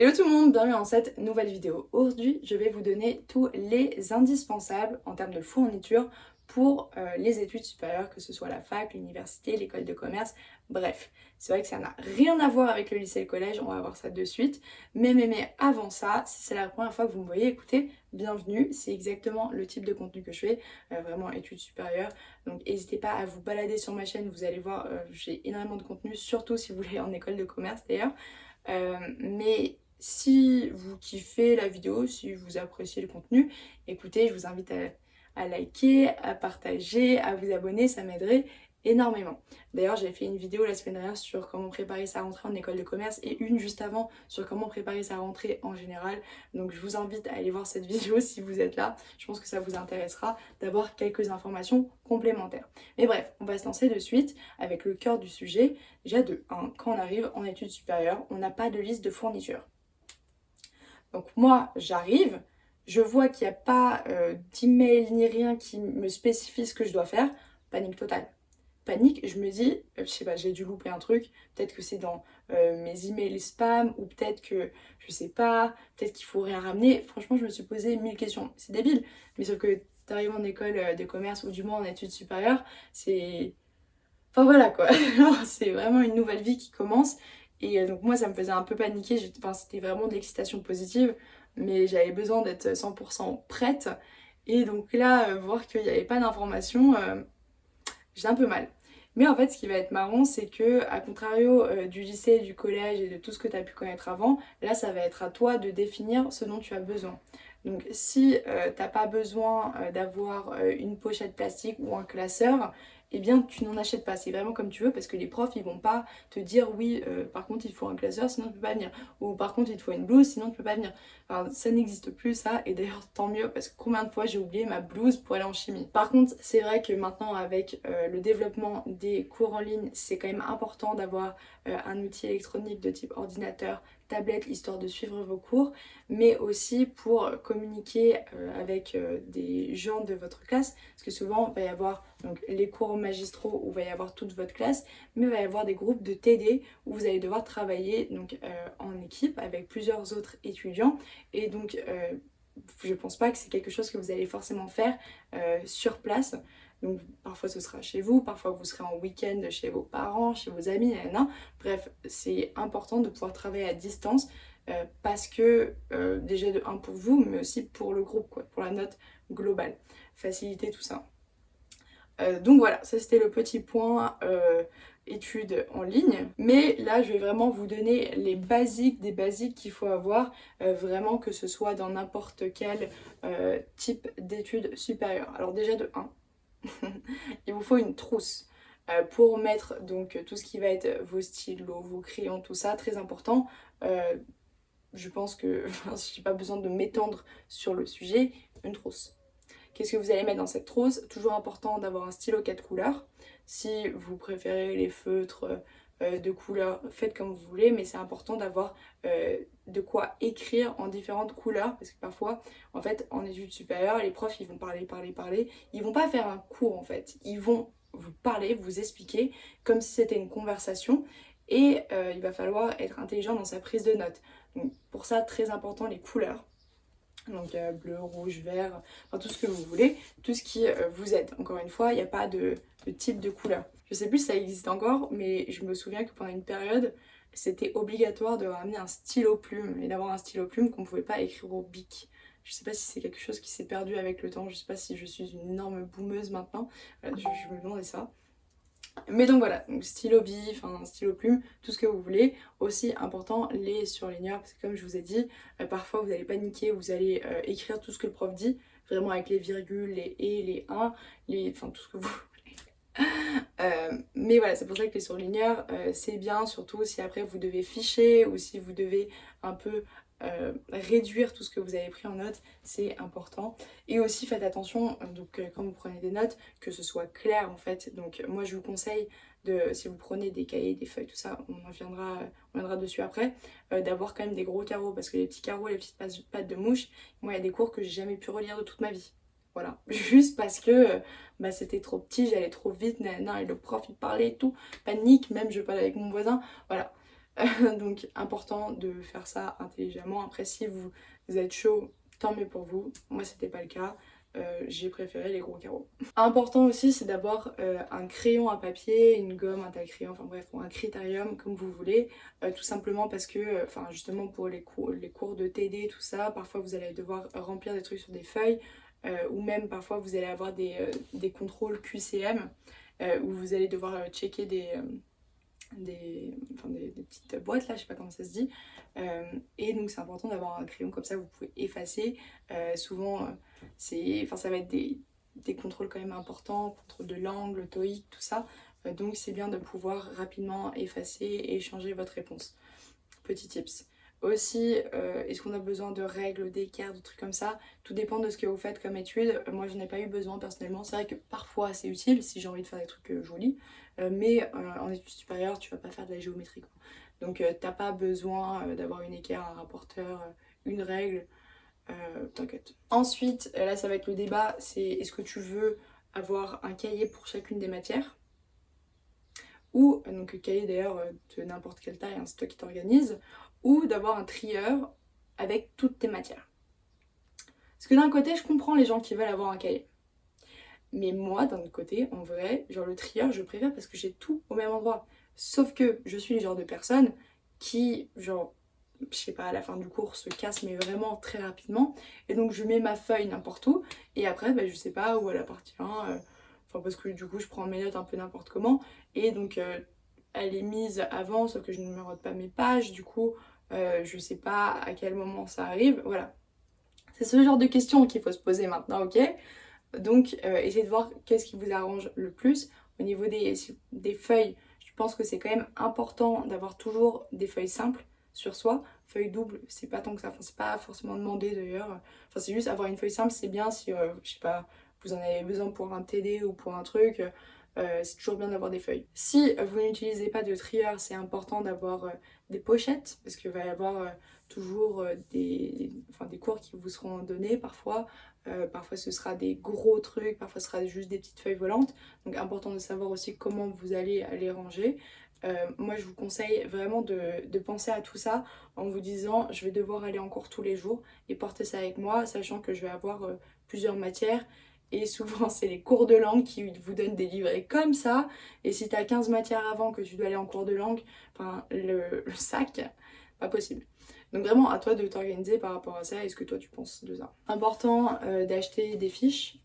Hello tout le monde, bienvenue dans cette nouvelle vidéo. Aujourd'hui, je vais vous donner tous les indispensables en termes de fourniture pour les études supérieures, que ce soit la fac, l'université, l'école de commerce, bref. C'est vrai que ça n'a rien à voir avec le lycée et le collège, on va voir ça de suite. Mais avant ça, si c'est la première fois que vous me voyez, écoutez, bienvenue. C'est exactement le type de contenu que je fais, vraiment études supérieures. Donc n'hésitez pas à vous balader sur ma chaîne, vous allez voir, j'ai énormément de contenu, surtout si vous voulez en école de commerce d'ailleurs. Mais si vous kiffez la vidéo, si vous appréciez le contenu, écoutez, je vous invite à liker, à partager, à vous abonner, ça m'aiderait énormément. D'ailleurs, j'ai fait une vidéo la semaine dernière sur comment préparer sa rentrée en école de commerce et une juste avant sur comment préparer sa rentrée en général. Donc je vous invite à aller voir cette vidéo si vous êtes là. Je pense que ça vous intéressera d'avoir quelques informations complémentaires. Mais bref, on va se lancer de suite avec le cœur du sujet. Déjà de 1, quand on arrive en études supérieures, on n'a pas de liste de fournitures. Donc moi, j'arrive, je vois qu'il n'y a pas d'email ni rien qui me spécifie ce que je dois faire. Panique totale. Panique, je me dis, je sais pas, j'ai dû louper un truc. Peut-être que c'est dans mes emails spam ou peut-être que, je sais pas, peut-être qu'il faut rien ramener. Franchement, je me suis posé 1000 questions. C'est débile. Mais sauf que t'arrives en école de commerce ou du moins en études supérieures, c'est... Enfin voilà quoi, c'est vraiment une nouvelle vie qui commence. Et donc moi ça me faisait un peu paniquer, enfin, c'était vraiment de l'excitation positive, mais j'avais besoin d'être 100% prête. Et donc là, voir qu'il n'y avait pas d'informations, j'ai un peu mal. Mais en fait, ce qui va être marrant, c'est que, à contrario du lycée, du collège et de tout ce que tu as pu connaître avant, là, ça va être à toi de définir ce dont tu as besoin. Donc, si t'as pas besoin d'avoir une pochette plastique ou un classeur, eh bien, tu n'en achètes pas. C'est vraiment comme tu veux parce que les profs, ils vont pas te dire oui, par contre, il faut un classeur, sinon tu peux pas venir. Ou par contre, il te faut une blouse, sinon tu peux pas venir. Enfin, ça n'existe plus ça, et d'ailleurs tant mieux parce que combien de fois j'ai oublié ma blouse pour aller en chimie. Par contre, c'est vrai que maintenant avec le développement des cours en ligne, c'est quand même important d'avoir un outil électronique de type ordinateur, tablette, histoire de suivre vos cours, mais aussi pour communiquer avec des gens de votre classe, parce que souvent il va y avoir donc, les cours magistraux où il va y avoir toute votre classe, mais il va y avoir des groupes de TD où vous allez devoir travailler donc, en équipe avec plusieurs autres étudiants. Et donc, je pense pas que c'est quelque chose que vous allez forcément faire sur place. Donc, parfois ce sera chez vous, parfois vous serez en week-end chez vos parents, chez vos amis, nanana. Bref, c'est important de pouvoir travailler à distance parce que déjà de un pour vous, mais aussi pour le groupe, quoi, pour la note globale. Faciliter tout ça. Donc voilà, ça c'était le petit point études en ligne. Mais là, je vais vraiment vous donner les basiques des basiques qu'il faut avoir, vraiment que ce soit dans n'importe quel type d'études supérieures. Alors déjà de 1, il vous faut une trousse. Pour mettre donc tout ce qui va être vos stylos, vos crayons, tout ça, très important. Je pense que j'ai pas besoin de m'étendre sur le sujet, une trousse. Qu'est-ce que vous allez mettre dans cette trousse? Toujours important d'avoir un stylo 4 couleurs. Si vous préférez les feutres de couleurs, faites comme vous voulez, mais c'est important d'avoir de quoi écrire en différentes couleurs, parce que parfois, en fait, en études supérieures, les profs, ils vont parler. Ils vont pas faire un cours, en fait. Ils vont vous parler, vous expliquer, comme si c'était une conversation, et il va falloir être intelligent dans sa prise de notes. Donc, pour ça, très important, les couleurs. Donc bleu, rouge, vert, enfin tout ce que vous voulez, tout ce qui vous aide. Encore une fois, il n'y a pas de type de couleur. Je sais plus si ça existe encore, mais je me souviens que pendant une période, c'était obligatoire de ramener un stylo plume et d'avoir un stylo plume qu'on ne pouvait pas écrire au bic. Je sais pas si c'est quelque chose qui s'est perdu avec le temps, je sais pas si je suis une énorme boumeuse maintenant, je me demandais ça. Mais donc voilà, donc stylo bif, enfin stylo plume, tout ce que vous voulez. Aussi important, les surligneurs, parce que comme je vous ai dit, parfois vous allez paniquer, vous allez écrire tout ce que le prof dit, vraiment avec les virgules, les et, les 1, enfin tout ce que vous voulez. Mais voilà, c'est pour ça que les surligneurs, c'est bien, surtout si après vous devez ficher ou si vous devez un peu réduire tout ce que vous avez pris en notes, c'est important. Et aussi faites attention, donc quand vous prenez des notes, que ce soit clair en fait. Donc moi je vous conseille de, si vous prenez des cahiers, des feuilles, tout ça, on viendra dessus après, d'avoir quand même des gros carreaux, parce que les petits carreaux, les petites pattes de mouche, moi il y a des cours que j'ai jamais pu relire de toute ma vie. Voilà, juste parce que c'était trop petit, j'allais trop vite, et le prof il parlait et tout, panique, même je parlais avec mon voisin, voilà. Donc important de faire ça intelligemment. Après si vous êtes chaud, tant mieux pour vous. Moi c'était pas le cas. J'ai préféré les gros carreaux. Important aussi c'est d'avoir un crayon à papier, une gomme, un taille-crayon, enfin bref, ou un critérium comme vous voulez. Tout simplement parce que, enfin justement pour les cours de TD, tout ça, parfois vous allez devoir remplir des trucs sur des feuilles. Ou même parfois vous allez avoir des contrôles QCM où vous allez devoir checker des petites boîtes là, je sais pas comment ça se dit. Et donc c'est important d'avoir un crayon comme ça, vous pouvez effacer. Souvent, ça va être des contrôles quand même importants, contrôle de l'angle, TOEIC, tout ça. Donc c'est bien de pouvoir rapidement effacer et changer votre réponse. Petit tips. Aussi, est-ce qu'on a besoin de règles, d'écarts, de trucs comme ça? Tout dépend de ce que vous faites comme étude. Moi, je n'ai pas eu besoin personnellement. C'est vrai que parfois c'est utile si j'ai envie de faire des trucs jolis, mais en études supérieures, tu vas pas faire de la géométrie, quoi. Donc, t'as pas besoin d'avoir une équerre, un rapporteur, une règle. T'inquiète. Ensuite, là, ça va être le débat. C'est est-ce que tu veux avoir un cahier pour chacune des matières? Ou, donc cahier d'ailleurs de n'importe quelle taille, hein, c'est toi qui t'organises, ou d'avoir un trieur avec toutes tes matières. Parce que d'un côté, je comprends les gens qui veulent avoir un cahier. Mais moi, d'un autre côté, en vrai, genre le trieur, je préfère parce que j'ai tout au même endroit. Sauf que je suis le genre de personne qui, genre, je sais pas, à la fin du cours se casse, mais vraiment très rapidement. Et donc je mets ma feuille n'importe où, et après, bah, je sais pas où elle appartient. Enfin, parce que du coup, je prends mes notes un peu n'importe comment. Et donc, elle est mise avant, sauf que je ne numérote pas mes pages. Du coup, je sais pas à quel moment ça arrive. Voilà. C'est ce genre de questions qu'il faut se poser maintenant, ok? Donc, essayez de voir qu'est-ce qui vous arrange le plus. Au niveau des feuilles, je pense que c'est quand même important d'avoir toujours des feuilles simples sur soi. Feuille double, c'est pas tant que ça. Enfin, c'est pas forcément demandé d'ailleurs. Enfin, c'est juste avoir une feuille simple, c'est bien si, je sais pas, vous en avez besoin pour un TD ou pour un truc. C'est toujours bien d'avoir des feuilles. Si vous n'utilisez pas de trieur, c'est important d'avoir des pochettes parce qu'il va y avoir toujours des cours qui vous seront donnés parfois. Parfois ce sera des gros trucs, parfois ce sera juste des petites feuilles volantes. Donc important de savoir aussi comment vous allez les ranger. Moi je vous conseille vraiment de penser à tout ça en vous disant je vais devoir aller en cours tous les jours et porter ça avec moi, sachant que je vais avoir plusieurs matières. Et souvent c'est les cours de langue qui vous donnent des livrets comme ça. Et si tu as 15 matières avant que tu dois aller en cours de langue, enfin le sac, pas possible. Donc vraiment à toi de t'organiser par rapport à ça et ce que toi tu penses de ça. Important d'acheter des fiches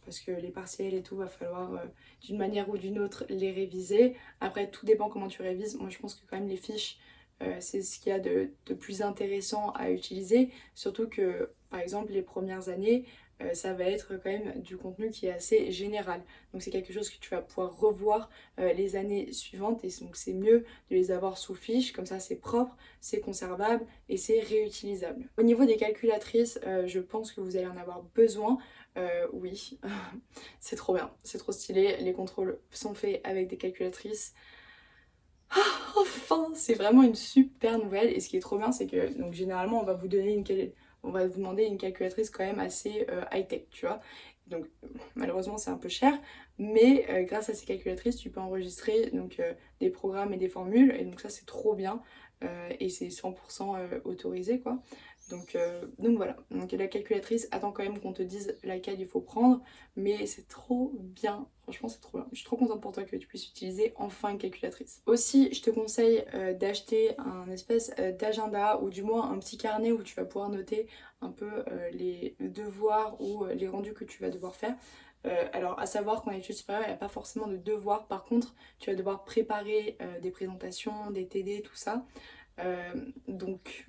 parce que les partiels et tout va falloir d'une manière ou d'une autre les réviser. Après tout dépend comment tu révises. Moi je pense que quand même les fiches c'est ce qu'il y a de plus intéressant à utiliser. Surtout que par exemple les premières années ça va être quand même du contenu qui est assez général. Donc c'est quelque chose que tu vas pouvoir revoir les années suivantes et donc c'est mieux de les avoir sous fiche, comme ça c'est propre, c'est conservable et c'est réutilisable. Au niveau des calculatrices, je pense que vous allez en avoir besoin. Oui, c'est trop bien, c'est trop stylé. Les contrôles sont faits avec des calculatrices. Ah, enfin, c'est vraiment une super nouvelle. Et ce qui est trop bien, c'est que donc généralement on va vous demander une calculatrice quand même assez high-tech, tu vois. Donc malheureusement c'est un peu cher, mais grâce à ces calculatrices, tu peux enregistrer donc des programmes et des formules, et donc ça c'est trop bien. Et c'est 100% autorisé quoi. Donc voilà, donc la calculatrice attend quand même qu'on te dise laquelle il faut prendre, mais c'est trop bien, franchement c'est trop bien. Je suis trop contente pour toi que tu puisses utiliser enfin une calculatrice. Aussi, je te conseille d'acheter un espèce d'agenda ou du moins un petit carnet où tu vas pouvoir noter un peu les devoirs ou les rendus que tu vas devoir faire. Alors à savoir qu'en études supérieures, il n'y a pas forcément de devoirs, par contre tu vas devoir préparer des présentations, des TD, tout ça. Donc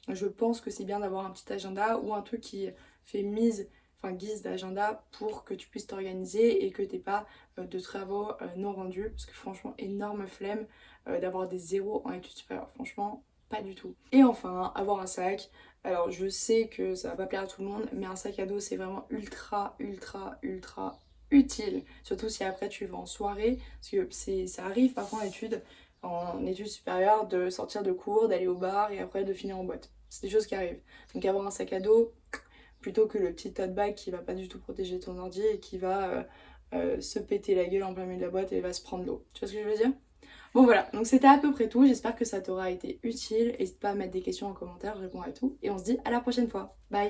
je pense que c'est bien d'avoir un petit agenda ou un truc qui fait guise d'agenda pour que tu puisses t'organiser et que tu n'aies pas de travaux non rendus. Parce que franchement, énorme flemme d'avoir des zéros en études supérieures. Franchement, pas du tout. Et enfin, avoir un sac. Alors je sais que ça va pas plaire à tout le monde, mais un sac à dos c'est vraiment ultra, ultra, ultra utile. Surtout si après tu vas en soirée. Parce que ça arrive parfois en études supérieures de sortir de cours, d'aller au bar et après de finir en boîte. C'est des choses qui arrivent. Donc avoir un sac à dos plutôt que le petit tote bag qui va pas du tout protéger ton ordi et qui va se péter la gueule en plein milieu de la boîte et va se prendre l'eau. Tu vois ce que je veux dire? Bon voilà, donc c'était à peu près tout, j'espère que ça t'aura été utile. N'hésite pas à mettre des questions en commentaire, je réponds à tout. Et on se dit à la prochaine fois. Bye!